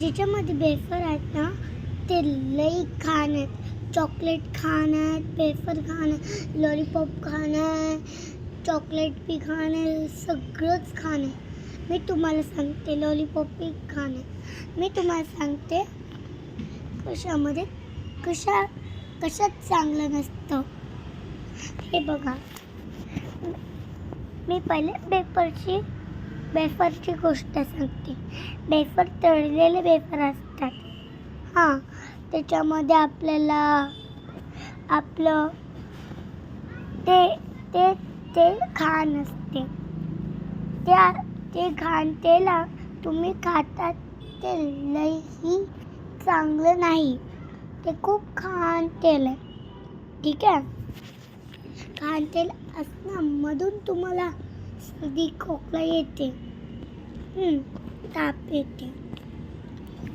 ज्याच्यामध्ये वेफर आहेत ना ते लई खाण आहेत. चॉकलेट खाण आहे, वेफर खाण आहे, लॉलीपॉप खाण आहे, चॉकलेट बी खाण आहे, सगळंच खाण आहे. मी तुम्हाला सांगते लॉलीपॉप बी खाण आहे. मी तुम्हाला सांगते कशात चांगलं नसतं. हे बघा, मी पहिले वेफरची गोष्ट सांगते. वेफर तळलेले वेफर असतात. हां, त्याच्यामध्ये आपल्याला आपलं ते घाण असते. ते घाण तेला तुम्ही खातात ते लईही चांगलं नाही. ते खूप घाण तेल आहे. ठीक आहे. घाण तेल असण्यामधून तुम्हाला सर्दी खोकला येते, ताप येते.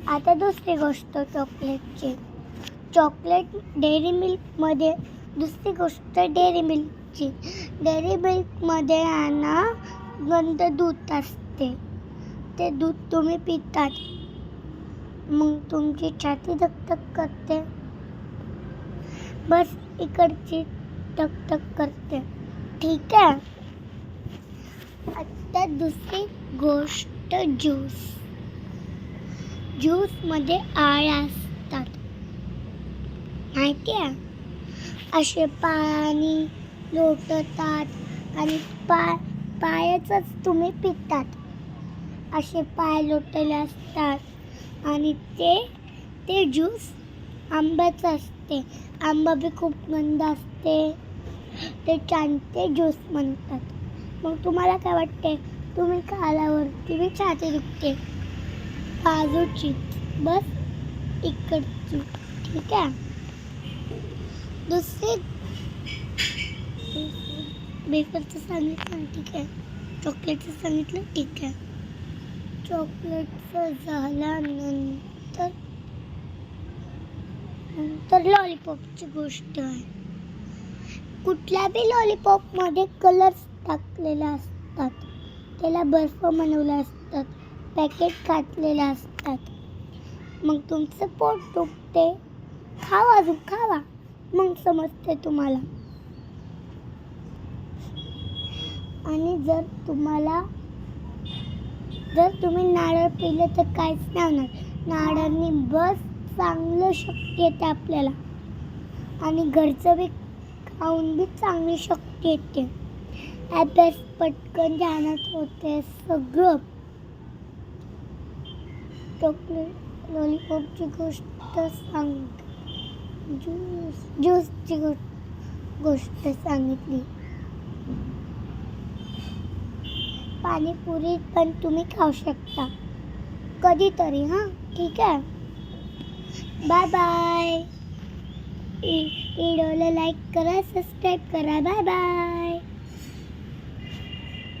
आता दुसरी गोष्ट चॉकलेटची. चॉकलेट डेअरी मिल्कमध्ये दुसरी गोष्ट डेअरी मिल्कची. डेअरी मिल्कमध्ये ना गंध दूध असते. ते दूध तुम्ही पितात, मग तुमची छाती धकधक करते. बस इकडची टक करते. ठीक आहे. आता दुसरी गोष्ट ज्यूसमध्ये आळ्या असतात, माहिती आहे. असे पाणी लोटतात आणि पायाचंच तुम्ही पितात. असे पाय लोटलेले असतात आणि ते ज्यूस आंब्याचं असते. आंबा बी खूप गंध असते. ते चांटे ज्यूस म्हणतात. मग तुम्हाला काय वाटते? तुम्ही खाल्यावरती बी छाती दुखते, बाजूची बस इकडची. ठीक आहे. दुसरी वेफरचं सांगितलं, ठीक आहे. चॉकलेटचं सांगितलं, ठीक आहे. चॉकलेटचं झाल्यानंतर लॉलीपॉपची गोष्ट आहे. कुठल्या बी लॉलीपॉपमध्ये कलर्स टाकलेले असतात, त्याला बर्फ बनवला असतात, पॅकेट काढलेले असतात. मग तुमचं पोट दुखते, खावा, मग समजते तुम्हाला. आणि जर तुम्ही नारळ पिलं तर काहीच नाही होणार. नारळाने बस चांगलं शक्ती येते आपल्याला. आणि घरचं बी खाऊन बी चांगली शक्ती येते. अभ्यास पटकन ध्यानात होते सगळं. चॉकलेट लॉलीपॉपची गोष्ट सांगते. ज्यूसची गोष्ट सांगितली. पाणीपुरी पण तुम्ही खाऊ शकता कधीतरी. ठीक आहे. Bye bye. व्हिडिओला लाईक करा, सबस्क्राईब करा. Bye bye.